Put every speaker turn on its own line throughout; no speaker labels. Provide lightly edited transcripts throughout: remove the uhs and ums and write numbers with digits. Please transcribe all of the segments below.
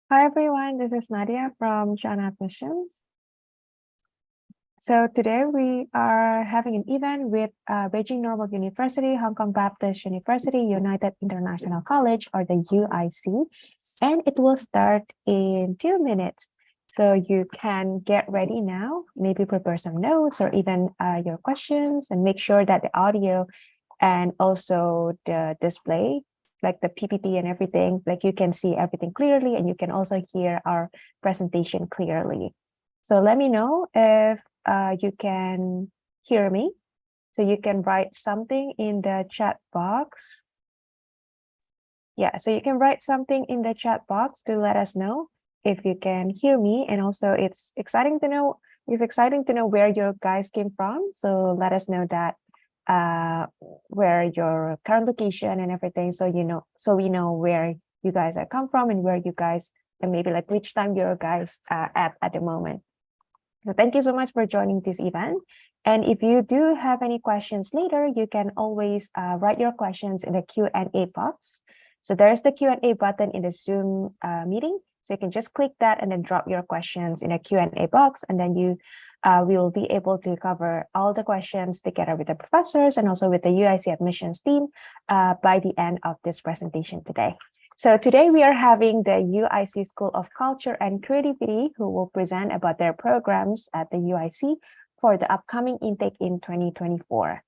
Hi everyone, this is Nadia from John Admissions. So today we are having an event with Beijing Normal University, Hong Kong Baptist University, United International College, or the UIC, and it will start in 2 minutes. So you can get ready now, maybe prepare some notes or even your questions, and make sure that the audio and also the display, like the PPT and everything, like you can see everything clearly and you can also hear our presentation clearly. So let me know if you can hear me. So you can write something in the chat box. Yeah, so you can write something in the chat box to let us know if you can hear me. And also it's exciting to know where your guys came from. So let us know that where your current location and everything, so we know where you guys are come from and where you guys, and maybe like which time your guys at the moment. So thank you so much for joining this event. And if you do have any questions later, you can always write your questions in the Q&A box. So there's the Q&A button in the Zoom meeting. So you can just click that and then drop your questions in a Q&A box, and then we will be able to cover all the questions together with the professors and also with the UIC admissions team by the end of this presentation today. So today we are having the UIC School of Culture and Creativity who will present about their programs at the UIC for the upcoming intake in 2024.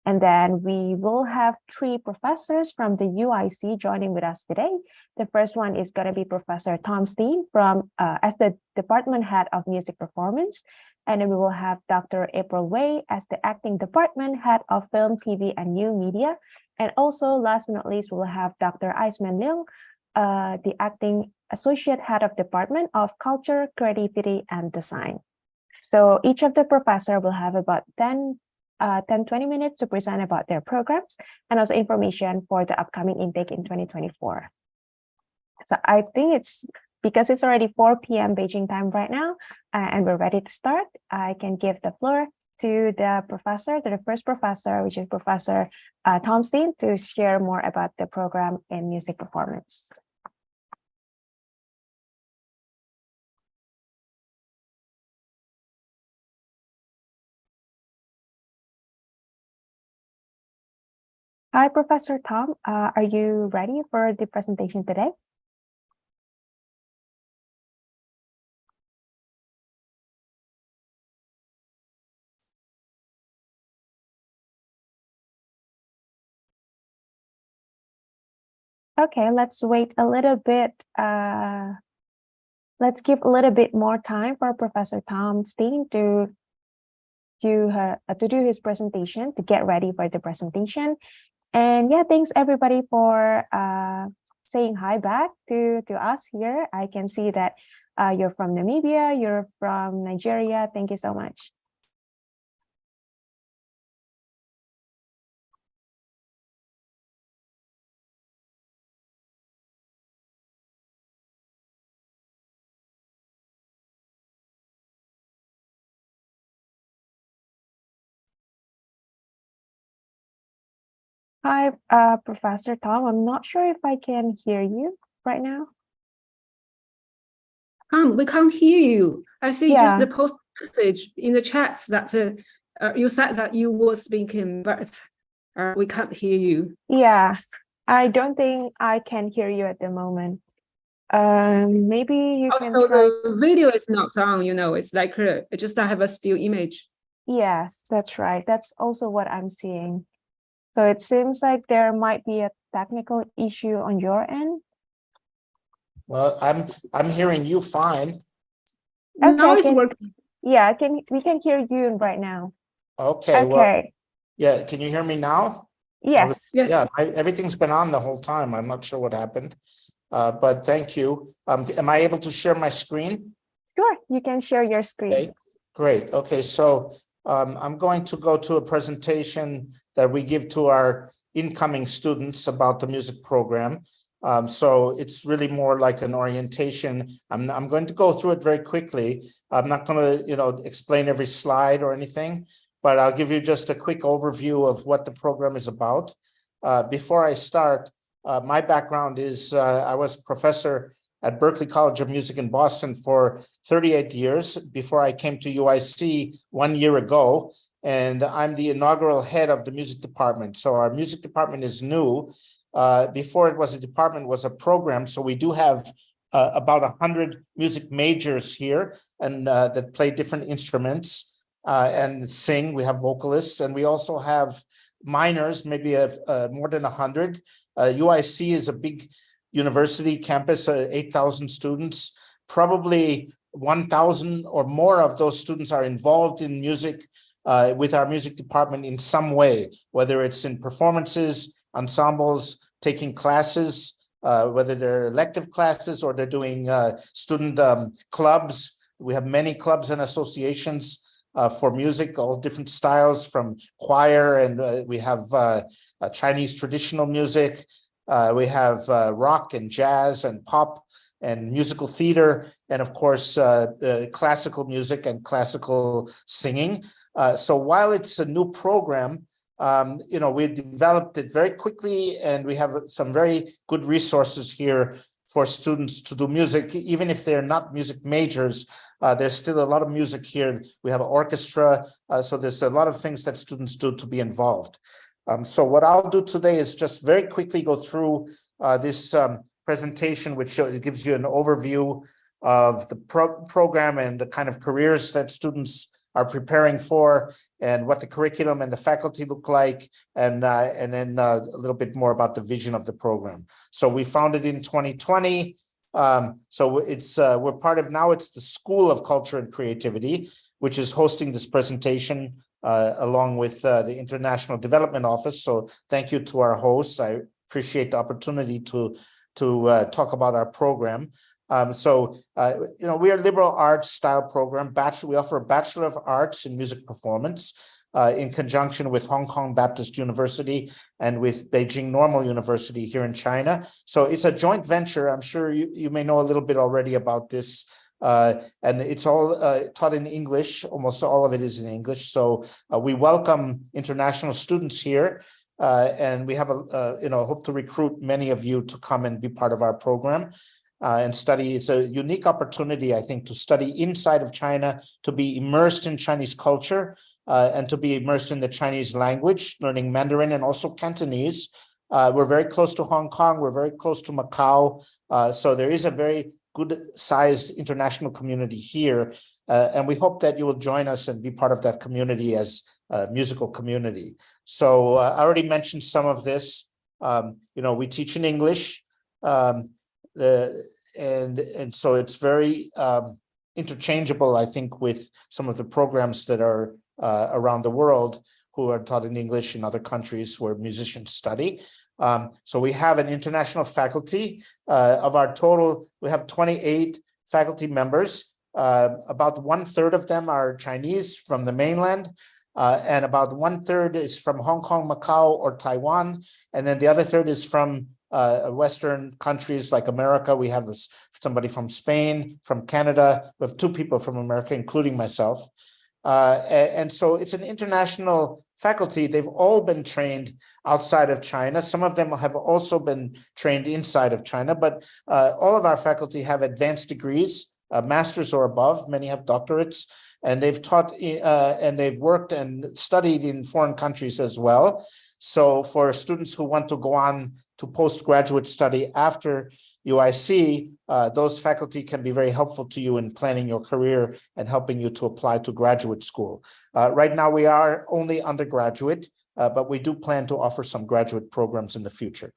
And then we will have 3 professors from the UIC joining with us today. The first one is going to be Professor Tom Steen from as the Department Head of Music Performance. And then we will have Dr. April Wei as the Acting Department Head of Film, TV, and New Media. And also, last but not least, we will have Dr. Aisman Leung, the Acting Associate Head of Department of Culture, Creativity, and Design. So each of the professor will have about 10-20 minutes to present about their programs and also information for the upcoming intake in 2024. So I think it's because it's already 4 p.m. Beijing time right now, and we're ready to start. I can give the floor to the first professor, which is Professor Tom Steen, to share more about the program in music performance. Hi, Professor Tom. Are you ready for the presentation today? Okay, let's wait a little bit. Let's give a little bit more time for Professor Tom Steen to do his presentation, to get ready for the presentation. And yeah, thanks everybody for saying hi back to us here. I can see that you're from Namibia, you're from Nigeria. Thank you so much. Hi, Professor Tom. I'm not sure if I can hear you right now.
We can't hear you. I see just
Yeah.
the post message in the chats that you said that you were speaking, but we can't hear you.
Yeah, I don't think I can hear you at the moment. Maybe you can
Also,
try.
the video is not on, it's like just I have a still image.
Yes, that's right. That's also what I'm seeing. So it seems like there might be a technical issue on your end.
Well, I'm hearing you fine.
Okay,
now it's working.
Yeah, we can hear you right now.
Okay.
Okay.
Well, yeah. Can you hear me now?
Yes.
Yes.
Yeah. Everything's been on the whole time. I'm not sure what happened, but thank you. Am I able to share my screen?
Sure, you can share your screen.
Okay. Great. Okay. So I'm going to go to a presentation that we give to our incoming students about the music program. So it's really more like an orientation. I'm going to go through it very quickly. I'm not going to, explain every slide or anything, but I'll give you just a quick overview of what the program is about. Before I start, my background is I was professor at Berklee College of Music in Boston for 38 years before I came to UIC 1 year ago. And I'm the inaugural head of the music department. So our music department is new. Before it was a department, it was a program. So we do have about 100 music majors here and that play different instruments and sing. We have vocalists, and we also have minors, maybe more than 100. UIC is a big university campus, 8,000 students. Probably 1,000 or more of those students are involved in music with our music department in some way, whether it's in performances, ensembles, taking classes, whether they're elective classes or they're doing student clubs. We have many clubs and associations for music, all different styles, from choir, and we have Chinese traditional music. We have rock and jazz and pop and musical theater, and of course, classical music and classical singing. So while it's a new program, we developed it very quickly, and we have some very good resources here for students to do music. Even if they're not music majors, there's still a lot of music here. We have an orchestra, so there's a lot of things that students do to be involved. So what I'll do today is just very quickly go through this presentation, which gives you an overview of the program and the kind of careers that students are preparing for, and what the curriculum and the faculty look like, and then a little bit more about the vision of the program. So we founded in 2020. So it's we're part of, now it's the School of Culture and Creativity, which is hosting this presentation along with the International Development Office. So thank you to our hosts. I appreciate the opportunity to talk about our program. We are a liberal arts style program. We offer a Bachelor of Arts in Music Performance in conjunction with Hong Kong Baptist University and with Beijing Normal University here in China. So it's a joint venture. I'm sure you may know a little bit already about this. And it's all taught in English. Almost all of it is in English. So we welcome international students here. And we have hope to recruit many of you to come and be part of our program. And study. It's a unique opportunity, I think, to study inside of China, to be immersed in Chinese culture, and to be immersed in the Chinese language, learning Mandarin and also Cantonese. We're very close to Hong Kong. We're very close to Macau. So there is a very good-sized international community here. And we hope that you will join us and be part of that community as a musical community. So I already mentioned some of this. We teach in English. And so it's very interchangeable, I think, with some of the programs that are around the world who are taught in English in other countries where musicians study. So we have an international faculty. Of our total, we have 28 faculty members. About 1/3 of them are Chinese from the mainland, and about 1/3 is from Hong Kong, Macau, or Taiwan. And then the other third is from Western countries like America. We have somebody from Spain, from Canada. We have 2 people from America, including myself. And so it's an international faculty. They've all been trained outside of China. Some of them have also been trained inside of China, but all of our faculty have advanced degrees, masters or above. Many have doctorates, and they've taught and they've worked and studied in foreign countries as well. So for students who want to go on to postgraduate study after UIC, those faculty can be very helpful to you in planning your career and helping you to apply to graduate school. Right now, we are only undergraduate, but we do plan to offer some graduate programs in the future.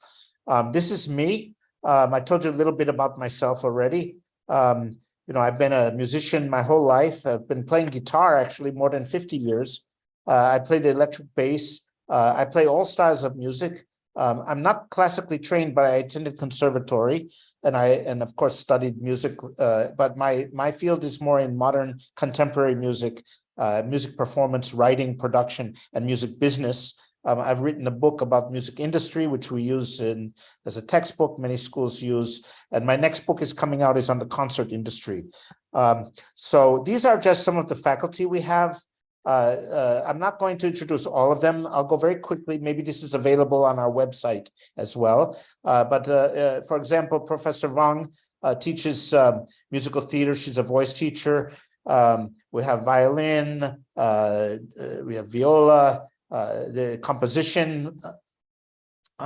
This is me. I told you a little bit about myself already. I've been a musician my whole life. I've been playing guitar actually more than 50 years. I played the electric bass. I play all styles of music. I'm not classically trained, but I attended conservatory, and of course studied music. But my field is more in modern contemporary music, music performance, writing, production, and music business. I've written a book about music industry, which we use as a textbook. Many schools use, and my next book is coming out is on the concert industry. So these are just some of the faculty we have. I'm not going to introduce all of them. I'll go very quickly. Maybe this is available on our website as well. But for example, Professor Wang teaches musical theater. She's a voice teacher. We have violin, we have viola, the composition.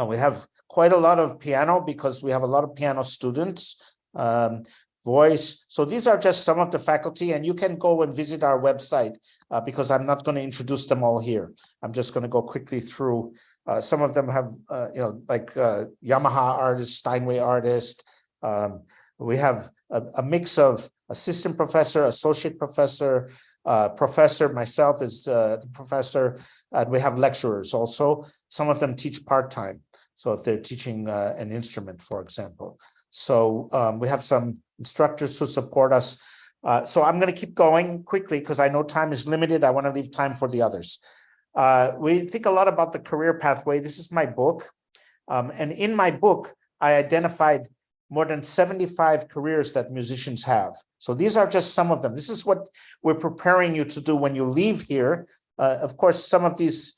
We have quite a lot of piano because we have a lot of piano students, voice. So these are just some of the faculty, and you can go and visit our website because I'm not going to introduce them all here. I'm just going to go quickly through. Some of them have, like Yamaha artist, Steinway artist. We have a mix of assistant professor, associate professor, professor. Myself is the professor, and we have lecturers also. Some of them teach part-time. So if they're teaching an instrument, for example. So we have some instructors who support us. So I'm going to keep going quickly because I know time is limited. I want to leave time for the others. We think a lot about the career pathway. This is my book. And in my book, I identified more than 75 careers that musicians have. So these are just some of them. This is what we're preparing you to do when you leave here. Of course, some of these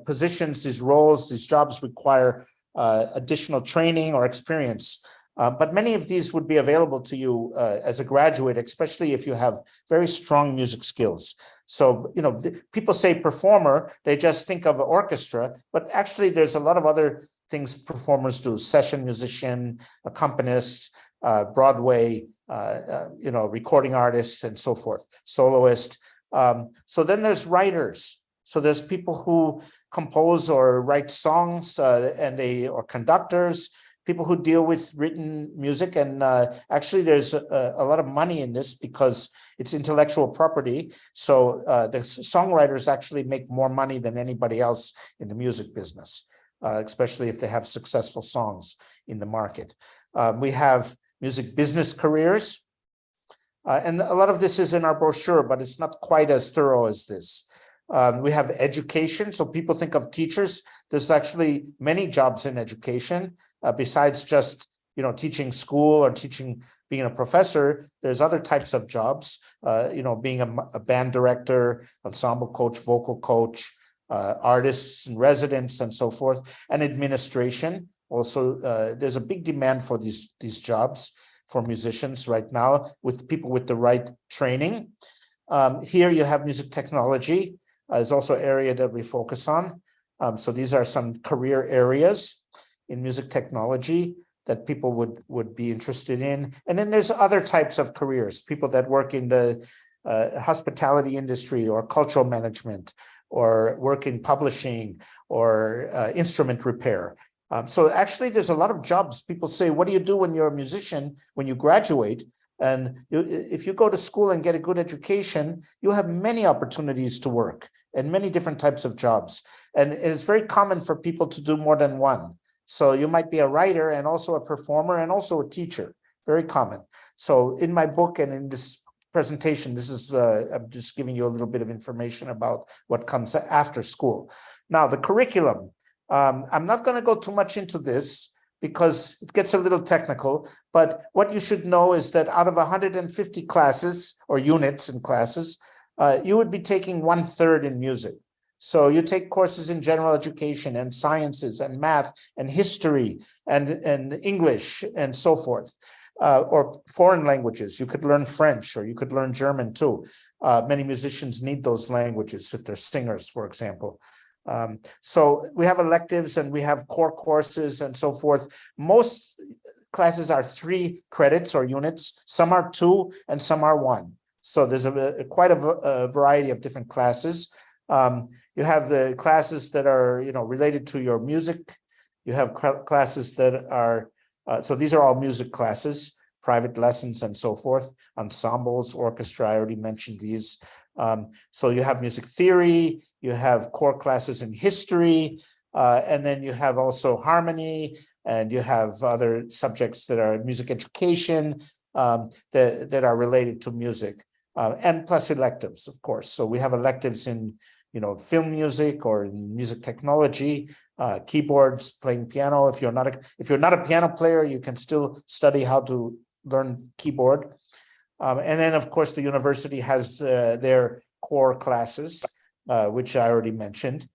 positions, these roles, these jobs require additional training or experience. But many of these would be available to you as a graduate, especially if you have very strong music skills. So, people say performer, they just think of an orchestra, but actually there's a lot of other things performers do: session musician, accompanist, Broadway, recording artists, and so forth, soloist. So then there's writers. So there's people who compose or write songs, or conductors, people who deal with written music. And actually there's a lot of money in this because it's intellectual property. So the songwriters actually make more money than anybody else in the music business, especially if they have successful songs in the market. We have music business careers. And a lot of this is in our brochure, but it's not quite as thorough as this. We have education. So people think of teachers. There's actually many jobs in education besides just, teaching school or being a professor. There's other types of jobs, being a band director, ensemble coach, vocal coach, artists and residents and so forth, and administration. Also, there's a big demand for these jobs for musicians right now with people with the right training. Here you have music technology. Is also an area that we focus on. So these are some career areas in music technology that people would be interested in. And then there's other types of careers, people that work in the hospitality industry or cultural management or work in publishing or instrument repair. So actually there's a lot of jobs. People say, what do you do when you're a musician, when you graduate? And if you go to school and get a good education, you have many opportunities to work and many different types of jobs. And it's very common for people to do more than one. So you might be a writer and also a performer and also a teacher, very common. So in my book and in this presentation, this is, I'm just giving you a little bit of information about what comes after school. Now, the curriculum, I'm not going to go too much into this because it gets a little technical, but what you should know is that out of 150 classes or units in classes, you would be taking 1/3 in music. So you take courses in general education and sciences and math and history and English and so forth, or foreign languages. You could learn French or you could learn German too. Many musicians need those languages if they're singers, for example. So we have electives and we have core courses and so forth. Most classes are 3 credits or units. Some are 2 and some are 1. So there's quite a variety of different classes. You have the classes that are, related to your music. You have classes that are, so these are all music classes, private lessons and so forth, ensembles, orchestra, I already mentioned these. So you have music theory, you have core classes in history, and then you have also harmony, and you have other subjects that are music education that are related to music, and plus electives, of course. So we have electives in, film music or in music technology, keyboards, playing piano. If you're not a piano player, you can still study how to learn keyboard. And then, of course, the university has their core classes, which I already mentioned,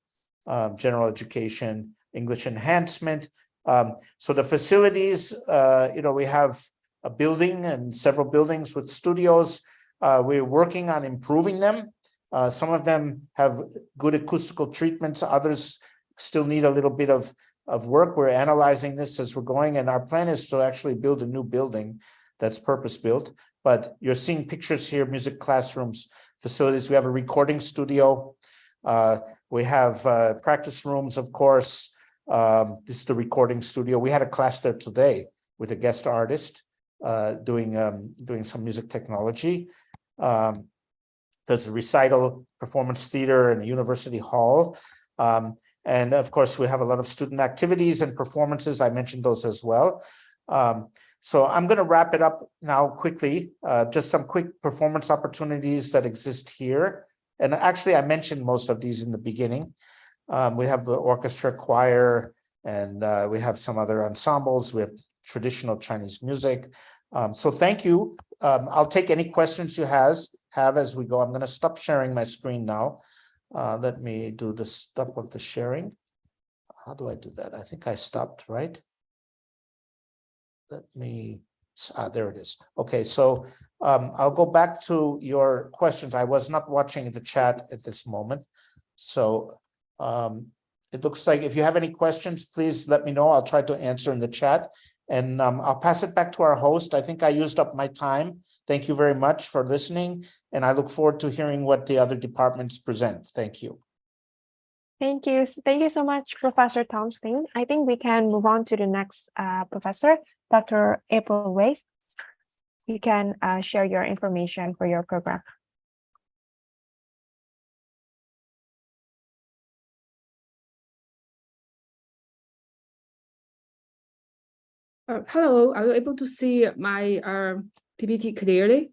general education, English enhancement. So the facilities, we have a building and several buildings with studios. We're working on improving them. Some of them have good acoustical treatments. Others still need a little bit of work. We're analyzing this as we're going, and our plan is to actually build a new building that's purpose-built. But you're seeing pictures here, music classrooms, facilities. We have a recording studio. We have practice rooms, of course. This is the recording studio. We had a class there today with a guest artist doing some music technology. There's a recital, performance theater, and a university hall. And of course, we have a lot of student activities and performances. I mentioned those as well. So I'm going to wrap it up now quickly. Just some quick performance opportunities that exist here. And actually, I mentioned most of these in the beginning. We have the orchestra, choir, and we have some other ensembles. We have traditional Chinese music. So thank you. I'll take any questions you have as we go. I'm going to stop sharing my screen now. Let me do the stop of the sharing. How do I do that? I think I stopped, right? Let me, there it is. Okay, so I'll go back to your questions. I was not watching the chat at this moment. So it looks like if you have any questions, please let me know. I'll try to answer in the chat. And I'll pass it back to our host. I think I used up my time. Thank you very much for listening. And I look forward to hearing what the other departments present. Thank you.
Thank you. Thank you so much, Professor Thompson. I think we can move on to the next professor, Dr. April Wei. You can share your information for your program.
Hello, are you able to see my PPT clearly?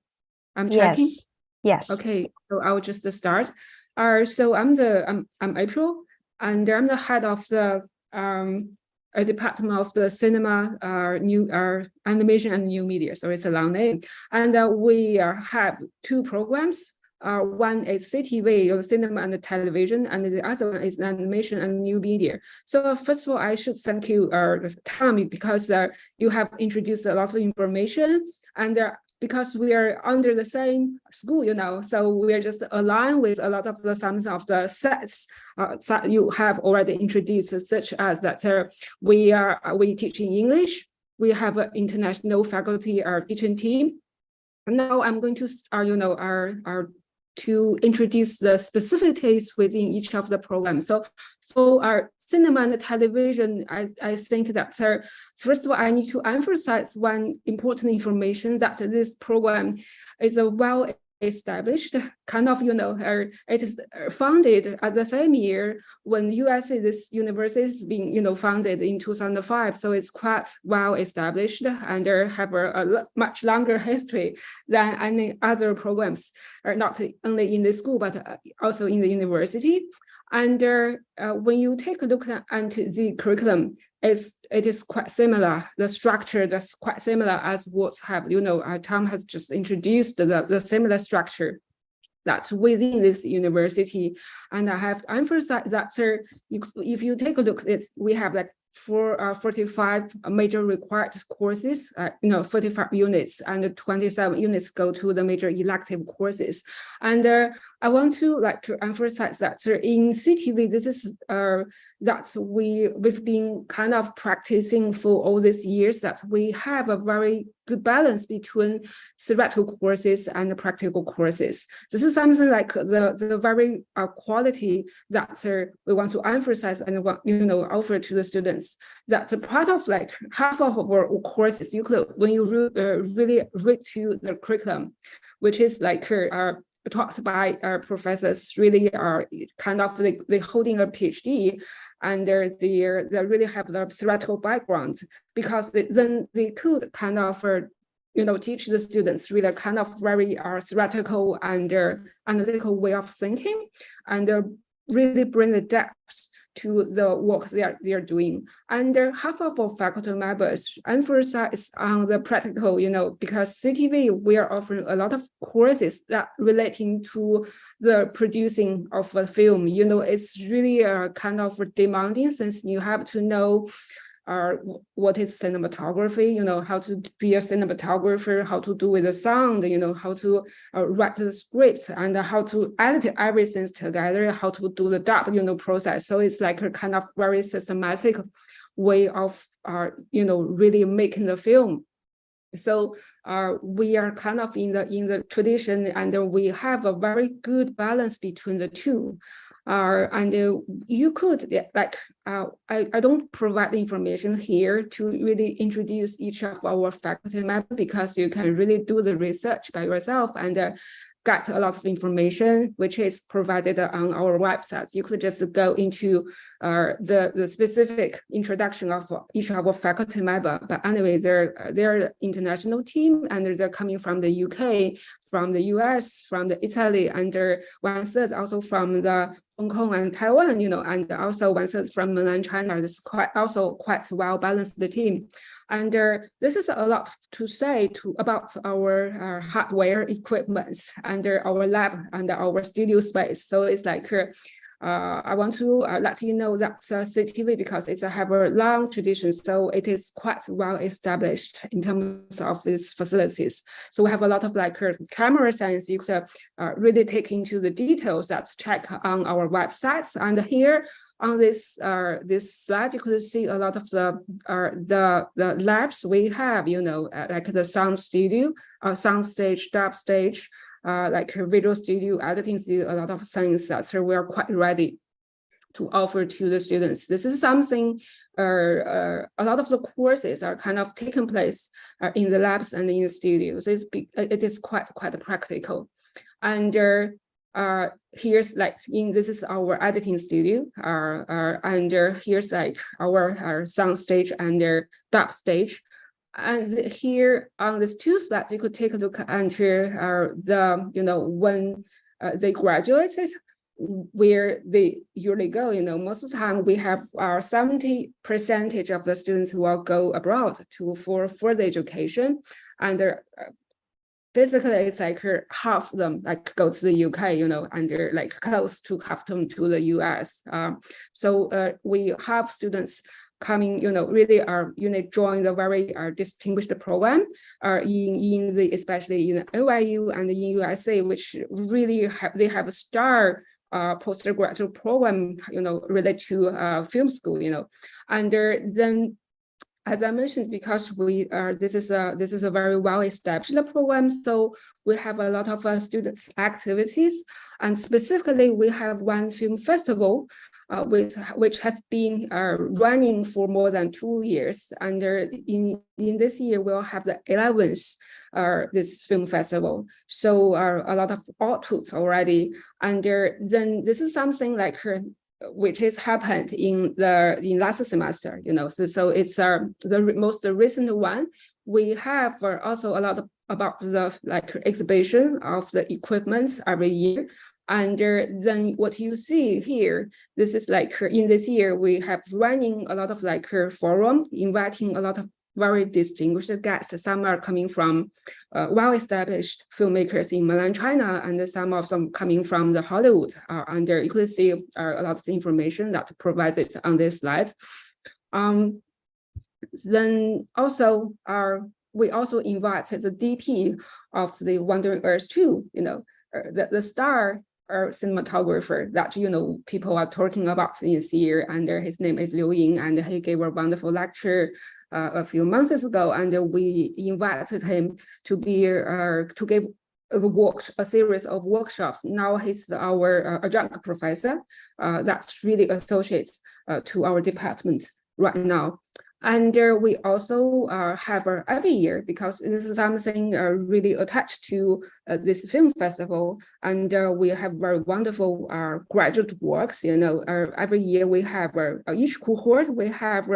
I'm checking.
Yes.
Okay, so I'll just start. So I'm April, and I'm the head of the department of the cinema, new animation and new media. So it's a long name, and we have two programs. One is CTV, or cinema and television, and the other one is animation and new media. So first of all, I should thank you, Tom, because you have introduced a lot of information, and because we are under the same school, so we are just aligned with a lot of some of the sets that you have already introduced, such as that we teach in English. We have an international faculty teaching team. And now I'm going to to introduce the specificities within each of the programs. So for our cinema and television, I think that first of all, I need to emphasize one important information, that this program is a well-established kind of, it is founded at the same year when UIC, this university is being, founded in 2005. So it's quite well-established and have a much longer history than any other programs, not only in the school, but also in the university. And when you take a look at the curriculum, it is quite similar. The structure that's quite similar as what Tom has just introduced the similar structure that's within this university. And I have emphasized that if you take a look, we have like 45 major required courses, 45 units, and 27 units go to the major elective courses. And I want to emphasize that in CTV, this is that we've been kind of practicing for all these years, that we have a very good balance between theoretical courses and the practical courses. This is something like the very quality that we want to emphasize and offer to the students. That's a part of half of our courses. You could, when you really read to the curriculum, which is taught by our professors, really are kind of they holding a PhD, and they really have the theoretical background, because then they could kind of teach the students really kind of very theoretical and analytical way of thinking, and really bring the depth to the work they are doing. And half of our faculty members emphasize on the practical, because CTV, we are offering a lot of courses that relating to the producing of a film. It's really kind of demanding, since you have to know what is cinematography, how to be a cinematographer, how to do with the sound, how to write the script, and how to edit everything together, how to do the dub, process. So it's like a kind of very systematic way of, really making the film. So we are kind of in the tradition, and we have a very good balance between the two. And you could, I don't provide information here to really introduce each of our faculty members, because you can really do the research by yourself and get a lot of information, which is provided on our website. You could just go into the specific introduction of each of our faculty member. But anyway, they're international team, and they're coming from the UK, from the US, from the Italy, and one third also from the Hong Kong and Taiwan, and also one third from mainland China. It's quite well balanced, the team. And this is a lot to say about our hardware equipment and our lab and our studio space. So it's like, I want to let you know that CCTV, because it's have a long tradition, so it is quite well established in terms of these facilities. So we have a lot of cameras, and you could really take into the details that's check on our websites. And here on this slide, you could see a lot of the labs we have, like the sound studio, sound stage, dub stage, like visual studio, editing studio, a lot of things that we are quite ready to offer to the students. This is something, a lot of the courses are kind of taking place in the labs and in the studios. It is quite practical. And here's this is our editing studio, and here's our sound stage and dub stage. And here on these two slides, you could take a look at when they graduated, where they usually go. Most of the time we have our 70% of the students who will go abroad for further education, and basically it's half of them go to the UK, and they're close to half them to the US. So we have students coming, really are, join the very distinguished program especially in NYU and in UIC, which really they have a star postgraduate program, related to film school, and then, as I mentioned, because this is a very well established program, so we have a lot of students activities, and specifically we have one film festival, which has been running for more than 2 years, and in this year we'll have the 11th this film festival. So a lot of outputs already, and then this is something which has happened in last semester, so it's the most recent one. We have also a lot about the exhibition of the equipment every year. And then what you see here, this is in this year, we have running a lot of forum, inviting a lot of very distinguished guests. Some are coming from well-established filmmakers in mainland China, and some of them coming from the Hollywood. And you could see a lot of information that provided on this slide. Then also, we also invited the DP of the Wandering Earth 2, the star cinematographer that people are talking about this year, and his name is Liu Ying, and he gave a wonderful lecture a few months ago, and we invited him to be to give a series of workshops. Now he's our adjunct professor that's really associates to our department right now. And we also have every year, because this is something really attached to this film festival, and we have very wonderful graduate works. Every year we have each cohort we have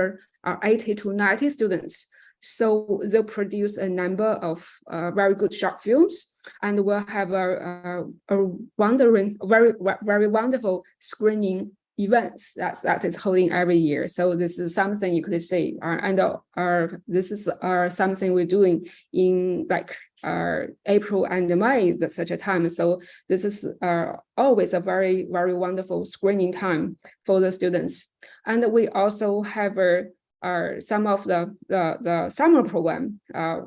80 to 90 students. So they'll produce a number of very good short films, and we'll have a very wonderful screening events that is holding every year. So this is something you could say, and this is something we're doing in April and May, such a time. So this is always a very wonderful screening time for the students. And we also have some of the summer program.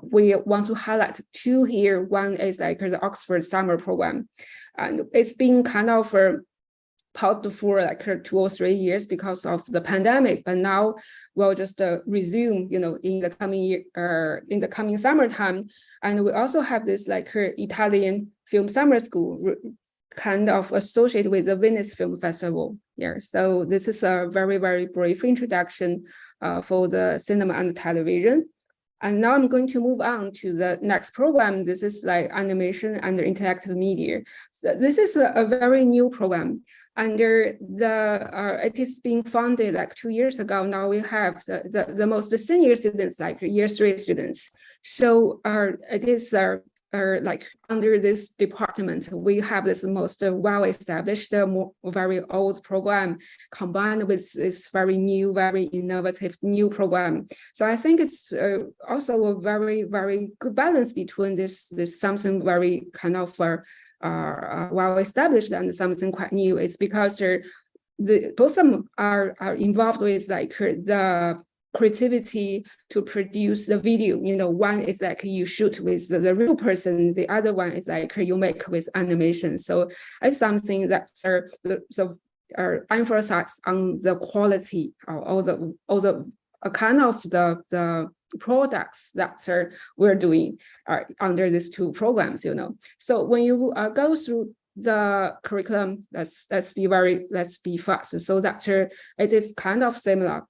We want to highlight two here. One is like the Oxford summer program, and it's been kind of paused for like 2 or 3 years because of the pandemic, but now we'll just resume, in the coming year, in the coming summertime. And we also have this like Italian film summer school, kind of associated with the Venice Film Festival. Yeah, so this is a very, very brief introduction for the cinema and television. And now I'm going to move on to the next program. This is like animation and interactive media. So this is a very new program. Under the, it is being founded like 2 years ago. Now we have the most senior students, like year 3 students. So it is like under this department, we have this most well-established, very old program combined with this very new, very innovative new program. So I think it's also a very, very good balance between this something very kind of well-established and something quite new. It's because both of them are involved with like the creativity to produce the video. One is like you shoot with the real person, the other one is like you make with animation. So it's something that's emphasize on the quality of all the kind of the products that we're doing under these two programs. So when you go through the curriculum, let's be fast, so that it is kind of similar,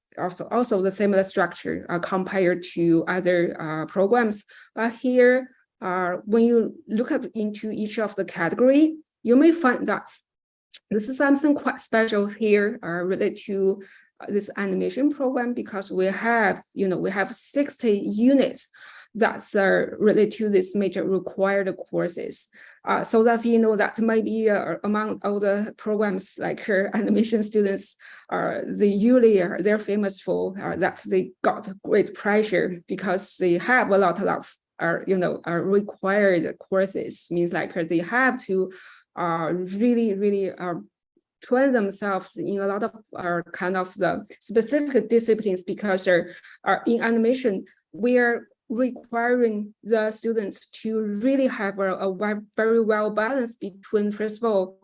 also the similar structure compared to other programs. But here, when you look into each of the category, you may find that this is something quite special here related to this animation program, because we have 60 units that's related to this major required courses. So that that maybe among all the programs like animation students they're famous for that they got great pressure because they have a lot of required courses. Means like they have to really train themselves in a lot of kind of the specific disciplines, because in animation we're requiring the students to really have a very well balanced between, first of all,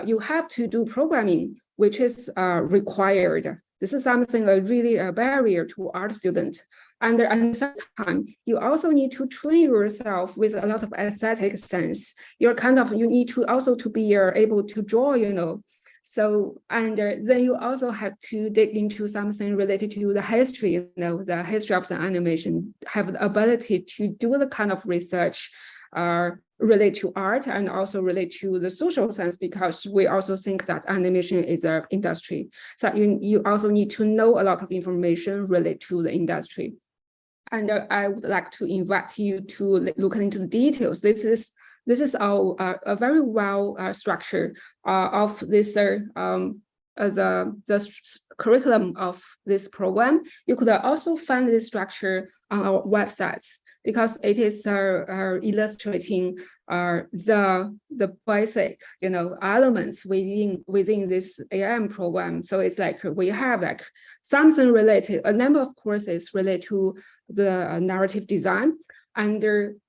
you have to do programming, which is required. This is something really a barrier to art students. And at the same time, you also need to train yourself with a lot of aesthetic sense. You need to also to be able to draw, So, and then you also have to dig into something related to the history, the history of the animation, have the ability to do the kind of research related to art and also related to the social sense, because we also think that animation is an industry. So you also need to know a lot of information related to the industry. And I would like to invite you to look into the details. This is a very well structure of this the curriculum of this program. You could also find this structure on our websites, because it is illustrating the basic elements within this AM program. So it's like we have like something related, a number of courses related to the narrative design, and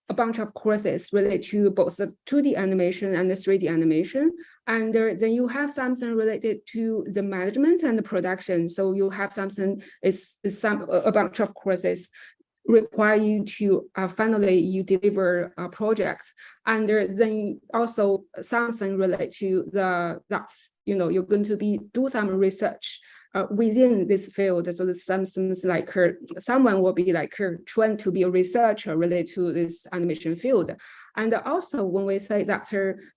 a bunch of courses related to both the 2D animation and the 3D animation. And then you have something related to the management and the production. So you have something, a bunch of courses require you to finally you deliver projects. And then also something related to you're going to do some research within this field. So there's something like someone will be like trained to be a researcher related to this animation field. And also when we say that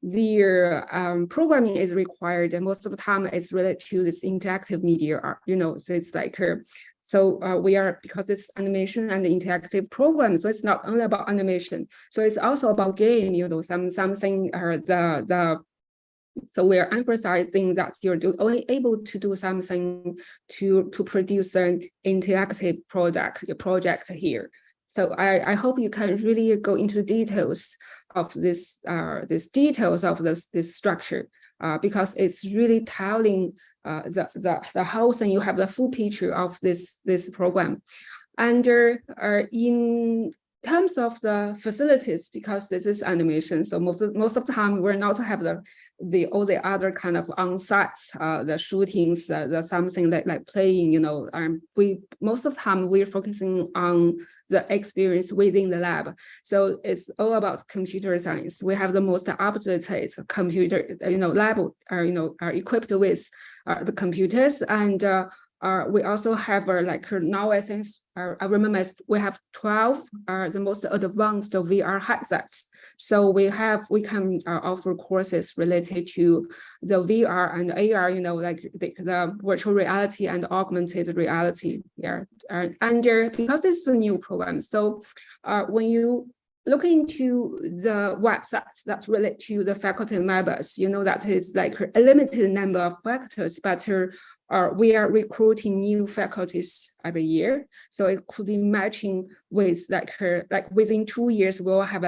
the programming is required, and most of the time it's related to this interactive media, so it's like we are, because it's animation and the interactive program, so it's not only about animation, so it's also about game, something so we're emphasizing that you're only able to do something to produce an interactive project here. So I hope you can really go into details of this details of this structure, because it's really telling the house, and you have the full picture of this program. And in terms of the facilities, because this is animation, so most of the time we're not have all the other kind of on-site the shootings, the something like playing, you know, most of the time we're focusing on the experience within the lab. So it's all about computer science. We have the most up-to-date computer, lab are equipped with the computers, and we also have now I think I remember we have 12 the most advanced VR headsets. So we can offer courses related to the VR and AR, like the virtual reality and augmented reality. Yeah, and because it's a new program, so when you look into the websites that relate to the faculty members, that is like a limited number of faculties, but we are recruiting new faculties every year. So it could be matching with like within 2 years, we'll have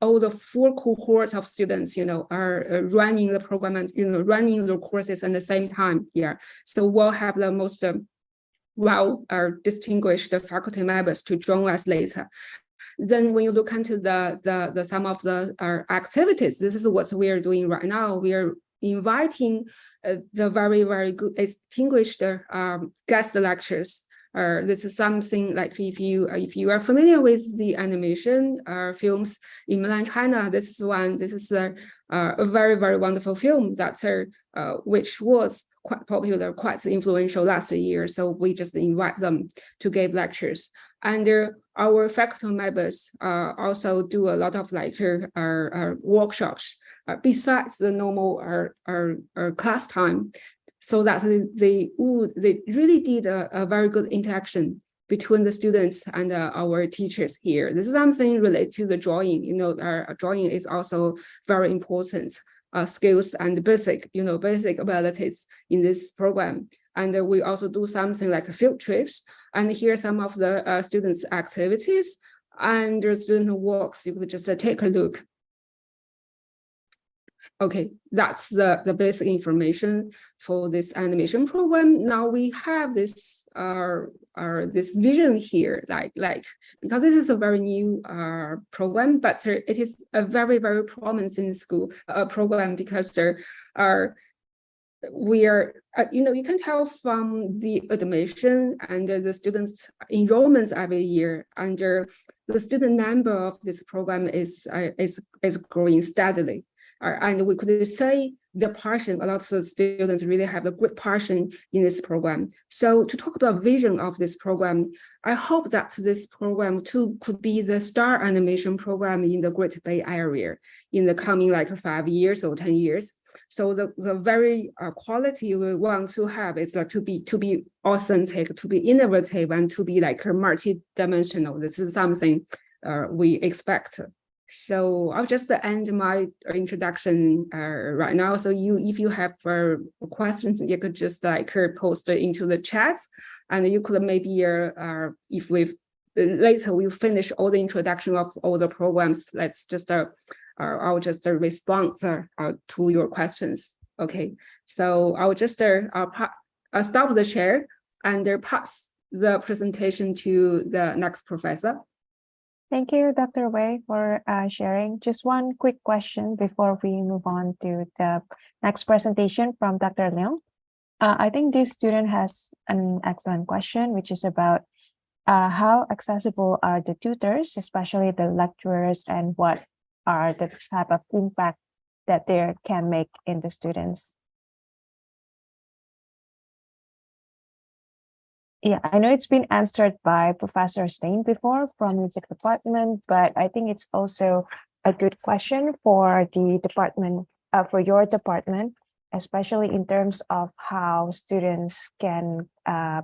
all the full cohort of students, are running the program and, running the courses at the same time here. So we'll have the most distinguished faculty members to join us later. Then when you look into the some of the activities, this is what we are doing right now. We are inviting the very, very good distinguished guest lectures. This is something like if you are familiar with the animation films in mainland China, this is a very, very wonderful film that which was quite popular, quite influential last year. So we just invite them to give lectures. And our faculty members also do a lot of workshops besides the normal class time, so that they really did a very good interaction between the students and our teachers here. This is something related to the drawing. Drawing is also very important skills and basic abilities in this program. And we also do something like field trips. And here are some of the students' activities and the student works. You could just take a look. Okay, that's the basic information for this animation program. Now we have this this vision here, because this is a very new program, but it is a very, very promising school program, because we are, you can tell from the admission and the students' enrollments every year, and the student number of this program is growing steadily. And we could say a lot of the students really have a great passion in this program. So to talk about vision of this program, I hope that this program too could be the star animation program in the Great Bay Area in the coming 5 years or 10 years. So the very quality we want to have is to be authentic, to be innovative, and to be multi-dimensional. This is something we expect. So I'll just end my introduction right now. So if you have questions, you could just post it into the chat, and you could maybe if later we finish all the introduction of all the programs, let's just I'll just respond to your questions. Okay, so I'll just stop the share and pass the presentation to the next professor.
Thank you, Dr. Wei, for sharing. Just one quick question before we move on to the next presentation from Dr. Leung. I think this student has an excellent question, which is about how accessible are the tutors, especially the lecturers, and what are the type of impact that they can make in the students. Yeah, I know it's been answered by Professor Stein before from music department, but I think it's also a good question for the department, for your department, especially in terms of how students can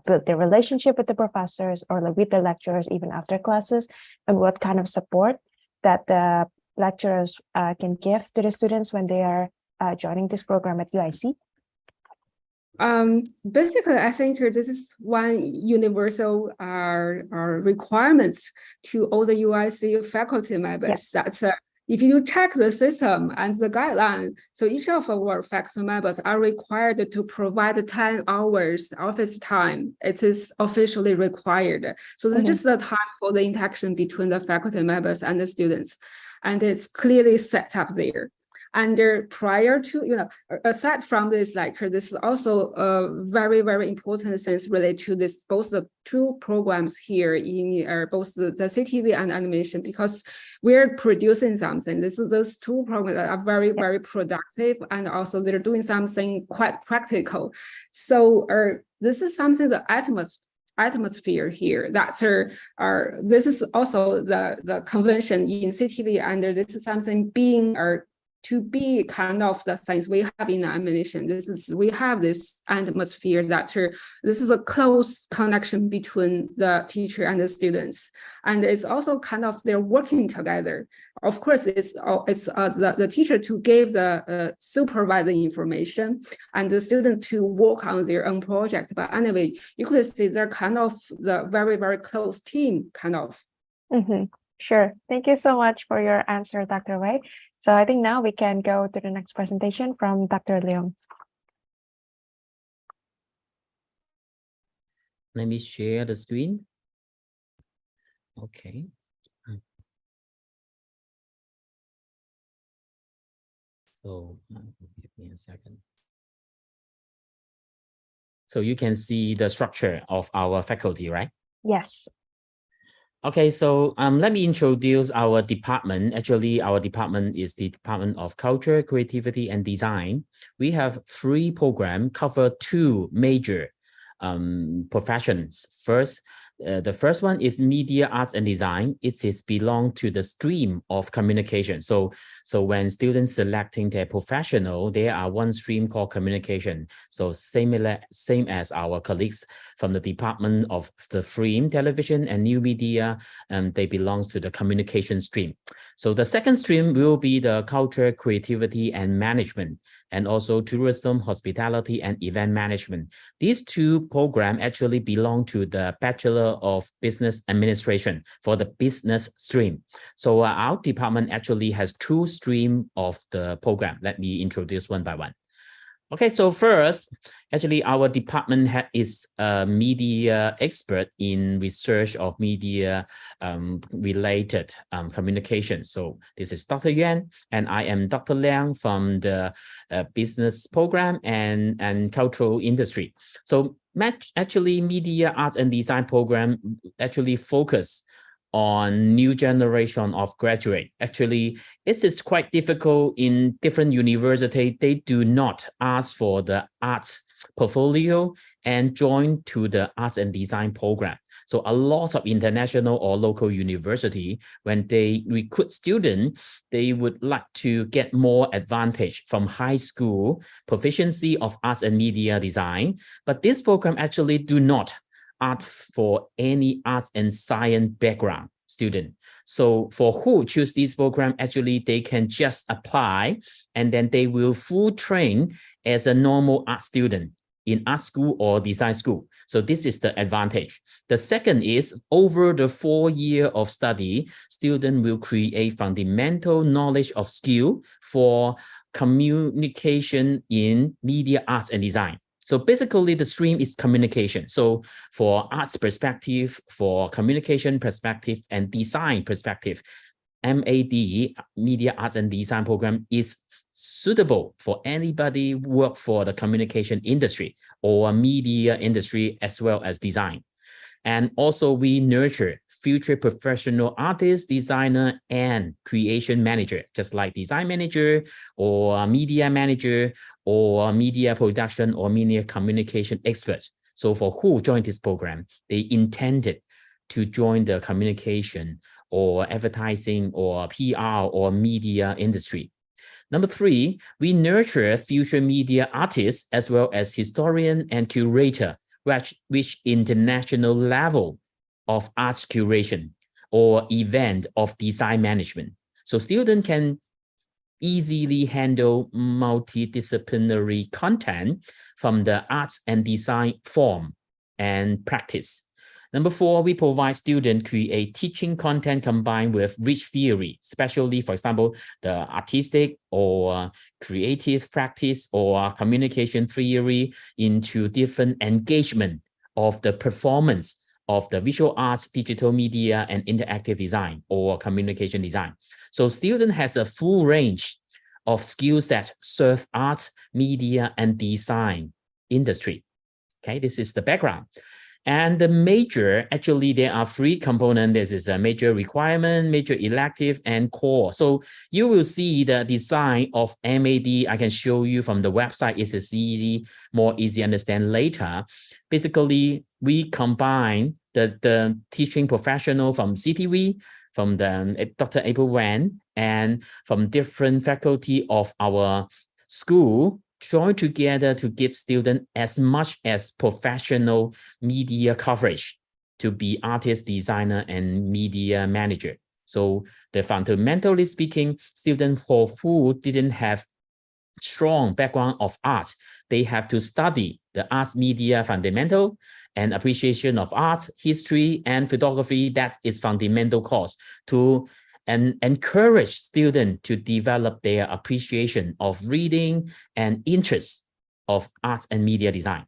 build their relationship with the professors or with the lecturers even after classes, and what kind of support that the lecturers can give to the students when they are joining this program at UIC.
Basically, I think this is one universal requirements to all the UIC faculty members. Yeah. if you check the system and the guideline, so each of our faculty members are required to provide 10 hours office time. It is officially required. So this is just the time for the interaction between the faculty members and the students. And it's clearly set up there. And prior to, aside from this lecture, this is also a very, very important things related to this, both the two programs here in both the CTV and animation, because we're producing something. Those two programs that are very, very productive, and also they're doing something quite practical. So this is something the atmosphere here. That's this is also the convention in CTV, and this is something being to be kind of the things we have in animation. We have this atmosphere that this is a close connection between the teacher and the students, and it's also kind of they're working together. Of course, it's the teacher to give the supervisor information and the student to work on their own project. But anyway, you could see they're kind of the very, very close team, kind of.
Sure. Thank you so much for your answer, Dr. Wei. So I think now we can go to the next presentation from Dr. Leong.
Let me share the screen. Okay. So give me a second. So you can see the structure of our faculty, right?
Yes.
Okay, so let me introduce our department. Actually, our department is the Department of Culture, Creativity, and Design. We have 3 programs, cover 2 major professions. The first one is media, arts, and design. It is belong to the stream of communication. So when students selecting their professional, there are one stream called communication. So same as our colleagues from the Department of the Film, Television, and New Media, they belongs to the communication stream. So the second stream will be the culture, creativity, and management, and also tourism, hospitality, and event management. These 2 programs actually belong to the Bachelor of Business Administration for the business stream. So our department actually has 2 streams of the program. Let me introduce one by one. Okay, so first, actually, our department is a media expert in research of media related communication. So this is Dr. Yuan, and I am Dr. Liang from the business program and cultural industry. So actually, media, arts, and design program actually focus on new generation of graduate. Actually, it is quite difficult in different universities. They do not ask for the arts portfolio and join to the arts and design program. So a lot of international or local university, when they recruit students, they would like to get more advantage from high school proficiency of arts and media design. But this program actually do not ask for any arts and science background student. So for who choose this program, actually they can just apply, and then they will full train as a normal art student in art school or design school. So this is the advantage. The second is over the 4 years of study, student will create fundamental knowledge of skill for communication in media, arts, and design. So basically the stream is communication. So for arts perspective, for communication perspective, and design perspective, MAD, Media, Arts, and Design program is suitable for anybody work for the communication industry or media industry as well as design. And also we nurture future professional artists, designer, and creation manager, just like design manager or media manager or media production or media communication expert. So for who joined this program, they intended to join the communication or advertising or PR or media industry. Number 3, we nurture future media artists as well as historian and curator, which international level of arts curation or event of design management. So students can easily handle multidisciplinary content from the arts and design form and practice. Number 4, we provide students create teaching content combined with rich theory, especially, for example, the artistic or creative practice or communication theory into different engagement of the performance of the visual arts, digital media, and interactive design or communication design. So student has a full range of skill set serve arts, media, and design industry. Okay, this is the background. And the major, actually, there are 3 components. This is a major requirement, major elective, and core. So you will see the design of MAD. I can show you from the website. It's easy, more easy to understand later. Basically, we combine the teaching professional from CTV, from the Dr. April Wan, and from different faculty of our school, join together to give students as much as professional media coverage to be artist, designer, and media manager. So the fundamentally speaking, students who didn't have strong background of art, they have to study the arts media fundamental and appreciation of art, history, and photography. That is fundamental course to and encourage students to develop their appreciation of reading and interest of arts and media design.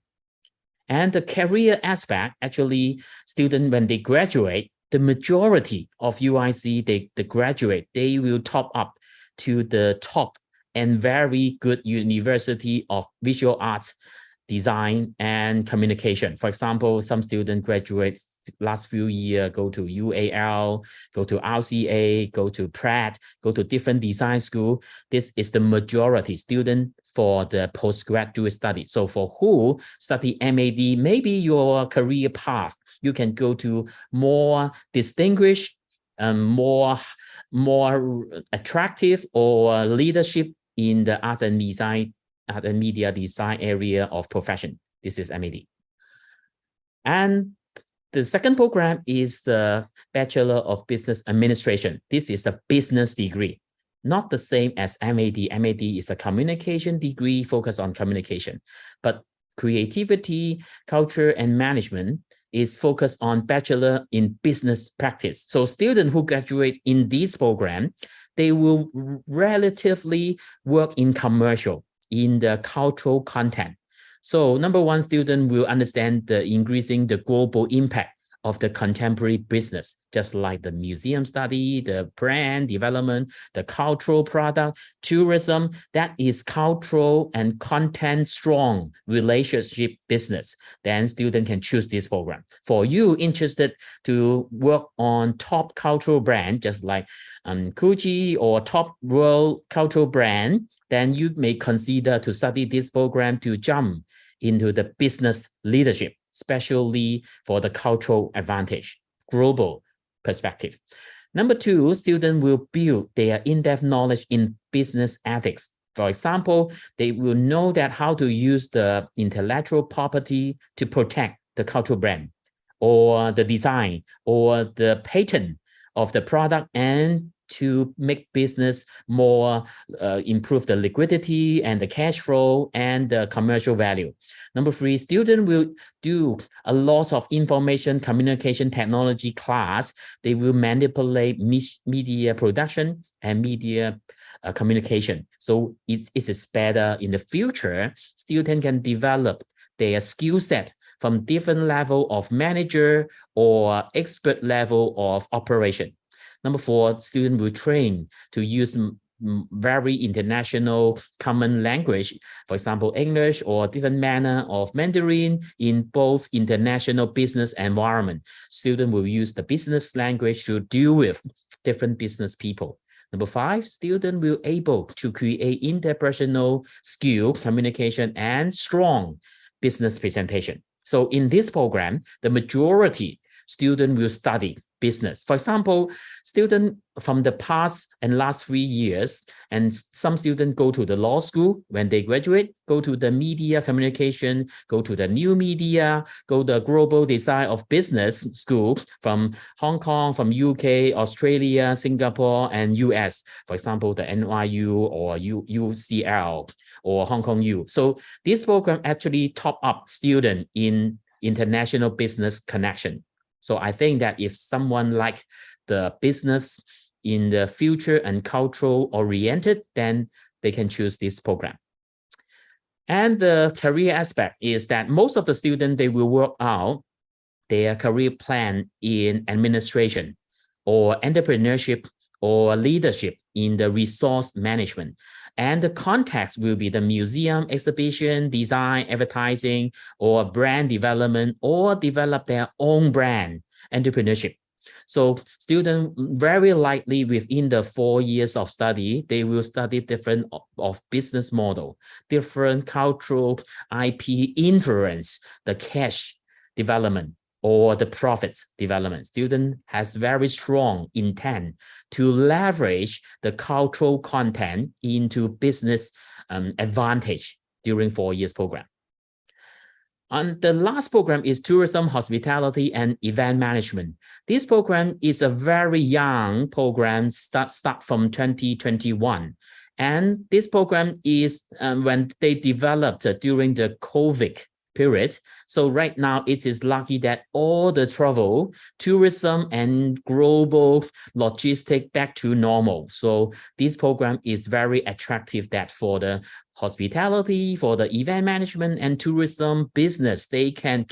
And the career aspect, actually, students, when they graduate, the majority of UIC, they graduate, they will top up to the top and very good university of visual arts, design, and communication. For example, some students graduate last few years, go to UAL, go to RCA, go to Pratt, go to different design school. This is the majority student for the postgraduate study. So for who study MAD, maybe your career path, you can go to more distinguished, more attractive or leadership in the art and media design area of profession. This is MAD. And the second program is the Bachelor of Business Administration. This is a business degree, not the same as MAD. MAD is a communication degree focused on communication, but creativity, culture, and management is focused on Bachelor in Business Practice. So students who graduate in this program, they will relatively work in commercial, in the cultural content. So number 1, student will understand the increasing the global impact of the contemporary business, just like the museum study, the brand development, the cultural product, tourism. That is cultural and content strong relationship business. Then student can choose this program. For you interested to work on top cultural brand, just like Gucci or top world cultural brand, then you may consider to study this program to jump into the business leadership, especially for the cultural advantage, global perspective. Number 2, students will build their in-depth knowledge in business ethics. For example, they will know that how to use the intellectual property to protect the cultural brand or the design or the patent of the product and to make business more, improve the liquidity and the cash flow and the commercial value. Number 3, students will do a lot of information communication technology class. They will manipulate media production and media communication. So it is better in the future. Students can develop their skill set from different level of manager or expert level of operation. Number 4, students will train to use very international common language, for example, English or different manner of Mandarin in both international business environment. Students will use the business language to deal with different business people. Number 5, students will able to create interpersonal skill, communication, and strong business presentation. So in this program, the majority student will study business. For example, students from the past and last 3 years, and some students go to the law school. When they graduate, go to the media communication, go to the new media, go to the global design of business school from Hong Kong, from UK, Australia, Singapore, and US. For example, the NYU or UCL or Hong Kong U. So this program actually top up students in international business connection. So I think that if someone like the business in the future and cultural oriented, then they can choose this program. And the career aspect is that most of the students, they will work out their career plan in administration or entrepreneurship or leadership in the resource management. And the context will be the museum, exhibition, design, advertising, or brand development, or develop their own brand, entrepreneurship. So students very likely within the 4 years of study, they will study different of business model, different cultural IP influence, the cash development, or the profits development. Student has very strong intent to leverage the cultural content into business advantage during 4 years program. And the last program is tourism, hospitality, and event management. This program is a very young program, start from 2021. And this program is when they developed during the COVID period. So right now it is lucky that all the travel, tourism, and global logistics back to normal. So this program is very attractive that for the hospitality, for the event management and tourism business, they can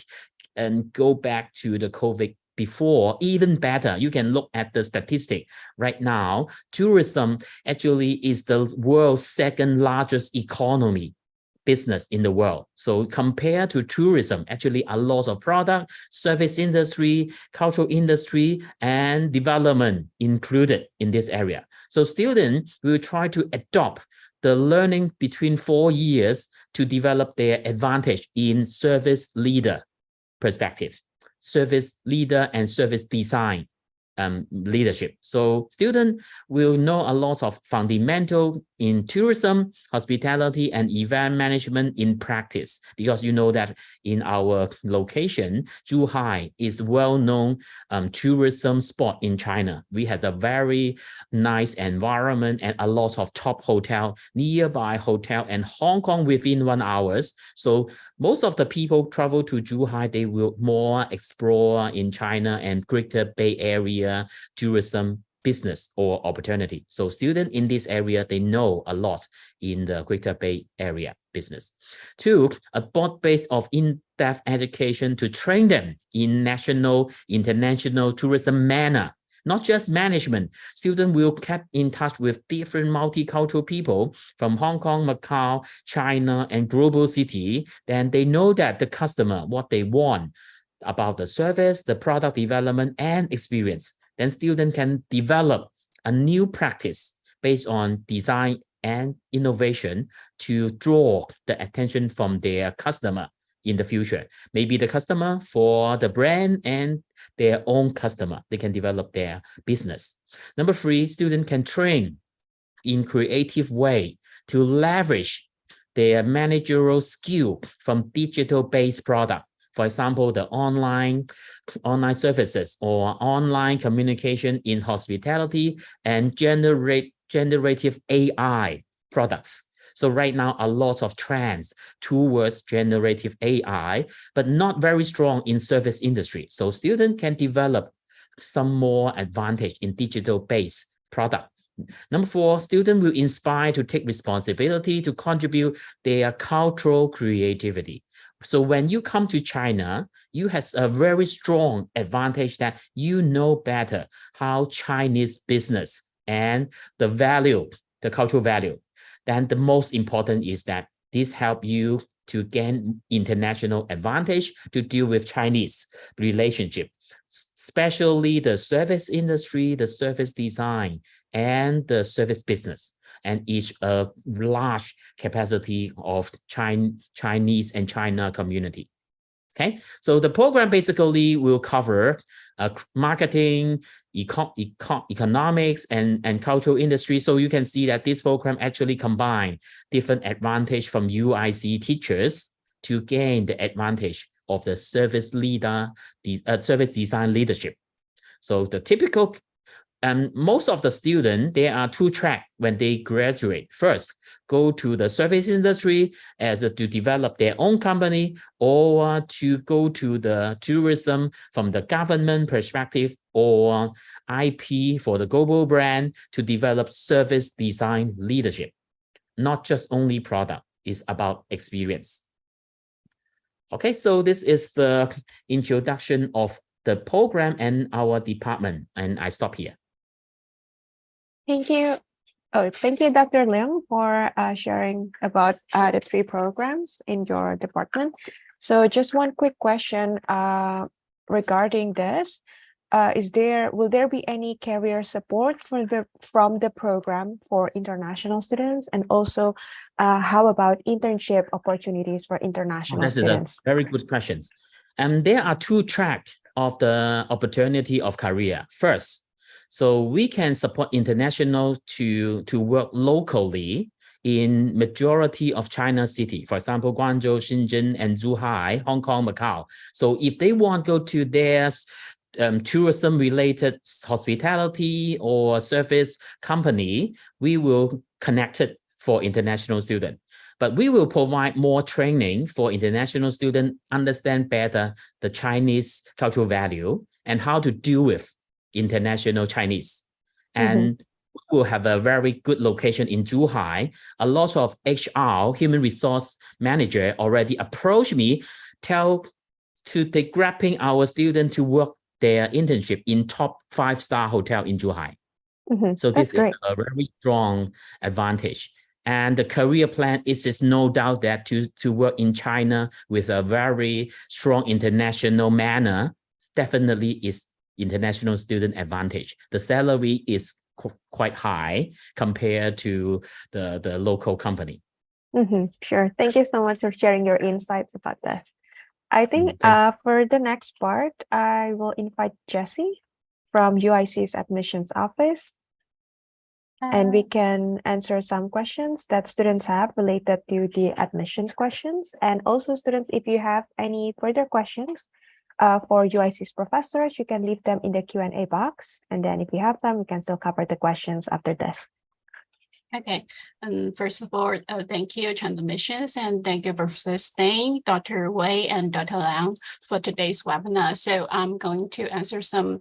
go back to the COVID before, even better. You can look at the statistic right now. Tourism actually is the world's second largest economy business in the world. So compared to tourism, actually a lot of product, service industry, cultural industry, and development included in this area. So students will try to adopt the learning between 4 years to develop their advantage in service leader perspective, service leader and service design leadership. So students will know a lot of fundamental in tourism, hospitality, and event management in practice, because you know that in our location, Zhuhai is well-known tourism spot in China. We have a very nice environment and a lot of top hotel, nearby hotel, and Hong Kong within 1 hour. So most of the people travel to Zhuhai, they will more explore in China and Greater Bay Area tourism business or opportunity. So students in this area, they know a lot in the Greater Bay Area business. 2, a broad base of in-depth education to train them in national, international tourism manner, not just management. Students will keep in touch with different multicultural people from Hong Kong, Macau, China, and global city. Then they know that the customer, what they want about the service, the product development, and experience. Then students can develop a new practice based on design and innovation to draw the attention from their customer in the future. Maybe the customer for the brand and their own customer. They can develop their business. Number 3, students can train in creative way to leverage their managerial skill from digital-based product. For example, the online services or online communication in hospitality and generative AI products. So right now, a lot of trends towards generative AI, but not very strong in service industry. So students can develop some more advantage in digital-based product. Number 4, students will inspire to take responsibility to contribute their cultural creativity. So when you come to China, you have a very strong advantage that you know better how Chinese business and the value, the cultural value. Then the most important is that this helps you to gain international advantage to deal with Chinese relationship, especially the service industry, the service design, and the service business, and each a large capacity of Chinese and China community. Okay, so the program basically will cover marketing, economics, and cultural industry. So you can see that this program actually combines different advantage from UIC teachers to gain the advantage of the service leader, service design leadership. So the typical most of the students, there are two tracks when they graduate. First, go to the service industry to develop their own company, or to go to the tourism from the government perspective, or IP for the global brand to develop service design leadership. Not just only product, it's about experience. Okay, so this is the introduction of the program and our department, and I stop here.
Thank you. Oh, thank you, Dr. Lim, for sharing about the 3 programs in your department. So just one quick question regarding this. Will there be any career support from the program for international students? And also, how about internship opportunities for international students?
Is a very good question. There are 2 tracks of the opportunity of career. First, so we can support international to work locally in majority of China city, for example, Guangzhou, Shenzhen, and Zhuhai, Hong Kong, Macau. So if they want to go to their tourism related hospitality or service company, we will connect it for international students. But we will provide more training for international students, understand better the Chinese cultural value and how to deal with international Chinese. And we will have a very good location in Zhuhai. A lot of HR, human resource manager already approached me, they grabbing our student to work their internship in top 5-star hotel in Zhuhai. So this is a very strong advantage. And the career plan is no doubt that to work in China with a very strong international manner definitely is international student advantage. The salary is quite high compared to the local company.
Sure. Thank you so much for sharing your insights about this. I think for the next part, I will invite Jessie from UIC's admissions office. And we can answer some questions that students have related to the admissions questions. And also students, if you have any further questions for UIC's professors, you can leave them in the Q&A box. And then if you have them, we can still cover the questions after this.
Okay, first of all, thank you, Transmissions, and thank you for staying, Dr. Wei and Dr. Liang, for today's webinar. So I'm going to answer some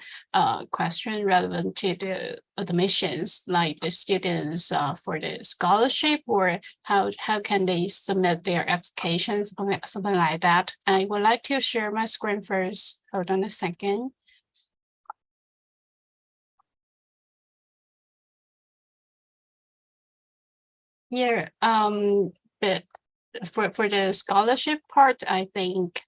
questions relevant to the admissions, like the students for the scholarship, or how can they submit their applications, something like that. I would like to share my screen first. Hold on a second. Yeah, but for the scholarship part, I think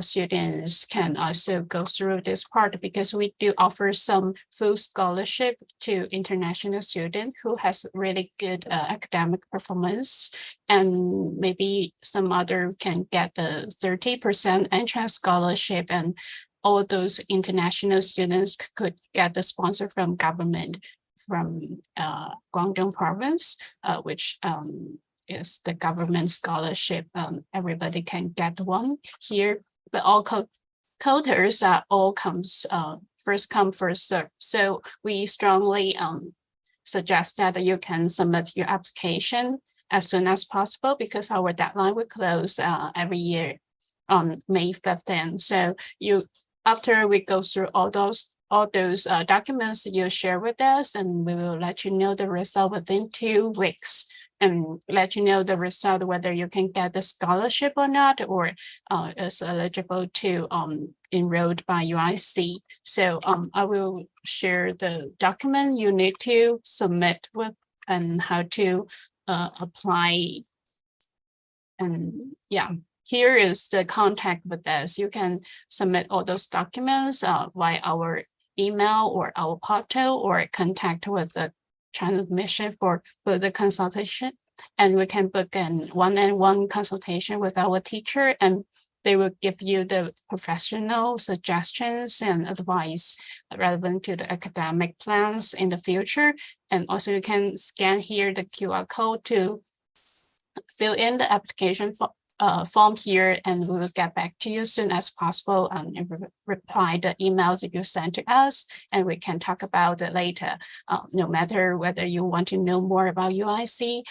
students can also go through this part, because we do offer some full scholarship to international students who has really good academic performance, and maybe some other can get the 30% entrance scholarship, and all those international students could get the sponsor from government, from Guangdong province, which is the government scholarship. Everybody can get one here, but all quotas are all comes first come, first serve. So we strongly suggest that you can submit your application as soon as possible, because our deadline will close every year on May 15th. So after we go through all those documents you share with us, and we will let you know the result within 2 weeks, and let you know the result whether you can get the scholarship or not, or is eligible to enrolled by UIC. So I will share the document you need to submit with, and how to apply. And yeah, here is the contact with us. You can submit all those documents via our email or our portal, or contact with the China admission for further consultation. And we can book an one-on-one consultation with our teacher, and they will give you the professional suggestions and advice relevant to the academic plans in the future. And also you can scan here the QR code to fill in the application form here, and we will get back to you as soon as possible and reply the emails that you sent to us, and we can talk about it later. No matter whether you want to know more about UIC,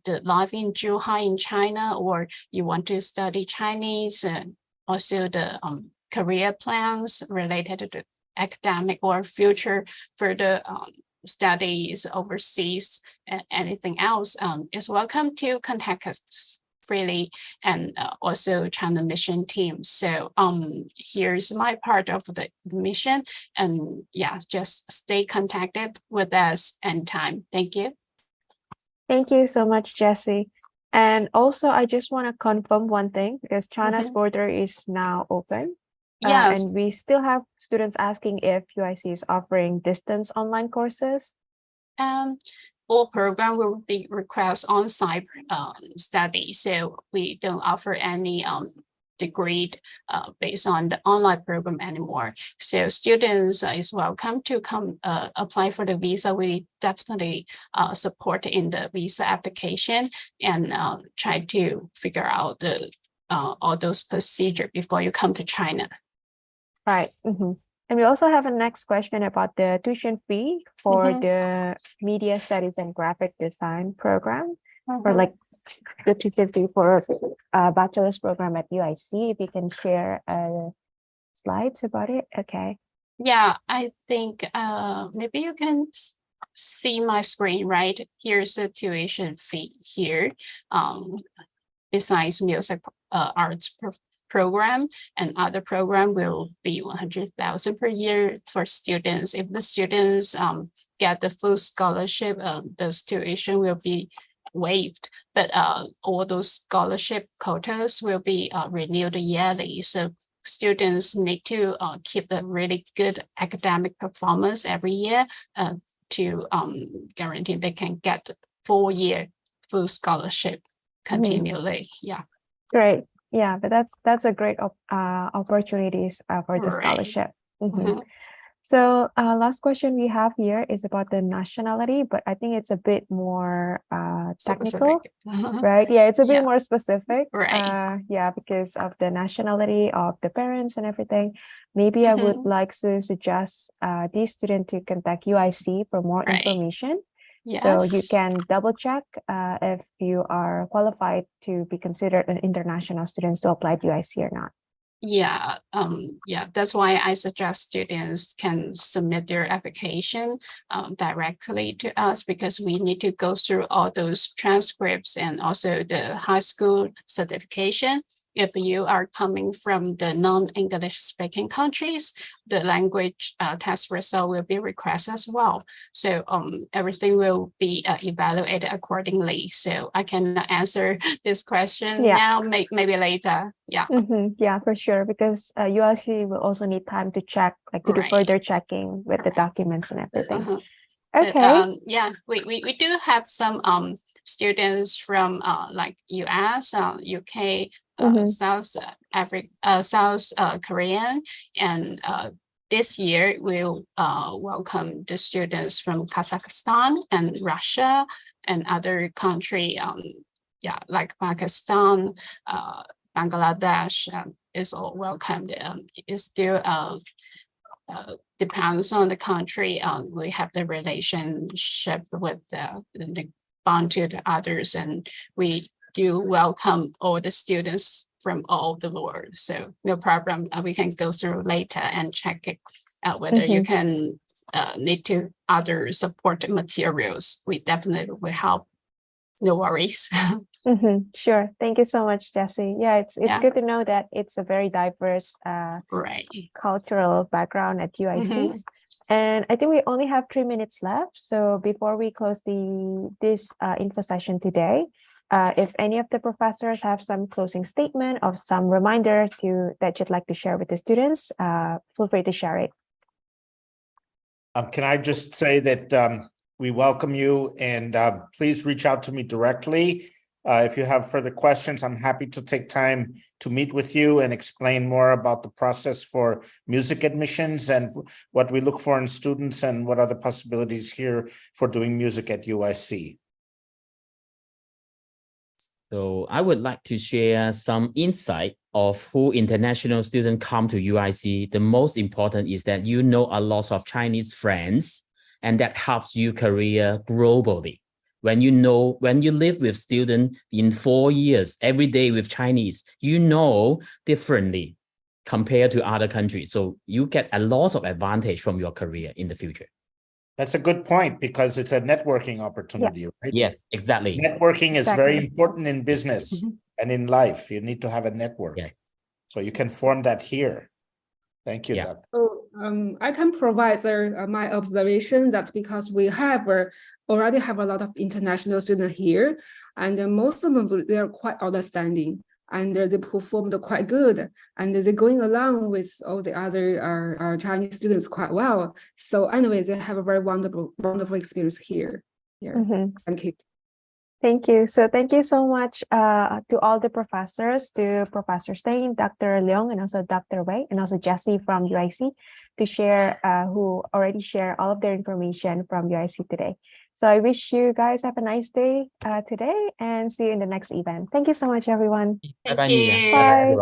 the life in Zhuhai in China, or you want to study Chinese, and also the career plans related to the academic or future further studies overseas, and anything else, is welcome to contact us freely, and also China mission team. So here's my part of the mission, and yeah, just stay contacted with us anytime. Thank you.
Thank you so much, Jessie. And also, I just want to confirm one thing, because China's border is now open.
Yes.
And we still have students asking if UIC is offering distance online courses.
All program will be request on-site study, so we don't offer any degree based on the online program anymore. So students is welcome to come apply for the visa. We definitely support in the visa application, and try to figure out the all those procedure before you come to China.
Right. And we also have a next question about the tuition fee for the media studies and graphic design program, or like the tuition fee for a bachelor's program at UIC. If you can share slides about it. Okay.
Yeah, I think maybe you can see my screen, right? Here's the tuition fee here. Besides music arts program, and other program will be 100,000 per year for students. If the students get the full scholarship, the tuition will be waived, but all those scholarship quotas will be renewed yearly. So students need to keep the really good academic performance every year to guarantee they can get 4 year full scholarship continually. Yeah.
Great. Yeah, but that's a great opportunities for the
Right.
scholarship. So last question we have here is about the nationality, but I think it's a bit more technical, right? Yeah, it's a bit more specific.
Right.
Yeah, because of the nationality of the parents and everything. Maybe I would like to suggest these students to contact UIC for more information.
Yes.
So you can double check if you are qualified to be considered an international student to apply to UIC or not.
Yeah, that's why I suggest students can submit their application directly to us, because we need to go through all those transcripts and also the high school certification. If you are coming from the non-English speaking countries, the language test result will be requested as well. So everything will be evaluated accordingly. So I can answer this question now, maybe later. Yeah.
Yeah, for sure, because UIC will also need time to check, like to do further checking with the documents and everything. Okay.
But, yeah, we do have some students from like US, UK, South Africa, South Korean, and this year we'll welcome the students from Kazakhstan and Russia and other country, yeah, like Pakistan, Bangladesh is all welcomed. It's still depends on the country. We have the relationship with the bond to the others, and we do welcome all the students from all the world. So no problem. We can go through later and check it out whether you can need to other support materials. We definitely will help. No worries.
Sure. Thank you so much, Jessie. Yeah, it's good to know that it's a very diverse cultural background at UIC. And I think we only have 3 minutes left. So before we close this info session today, if any of the professors have some closing statement or some reminder that you'd like to share with the students, feel free to share it.
Can I just say that we welcome you, and please reach out to me directly. If you have further questions, I'm happy to take time to meet with you and explain more about the process for music admissions and what we look for in students and what are the possibilities here for doing music at UIC.
So I would like to share some insight of who international students come to UIC. The most important is that you know a lot of Chinese friends, and that helps you career globally. When you live with students in 4 years, every day with Chinese, you know differently compared to other countries. So you get a lot of advantage from your career in the future.
That's a good point because it's a networking opportunity, right?
Yes, exactly.
Networking is very
Exactly.
important in business and in life. You need to have a network.
Yes.
So you can form that here. Thank you,
Yeah.
Doug.
So I can provide my observation that because we already have a lot of international students here, and most of them, they are quite outstanding, and they performed quite good, and they're going along with all the other our Chinese students quite well. So anyway, they have a very wonderful experience here. Yeah,
Mhm.
thank you.
Thank you. So thank you so much to all the professors, to Professor Stein, Dr. Leong, and also Dr. Wei, and also Jessie from UIC to share, who already share all of their information from UIC today. So I wish you guys have a nice day today and see you in the next event. Thank you so much, everyone.
Thank
Bye-bye, Mia.
you.
Bye.
Everyone.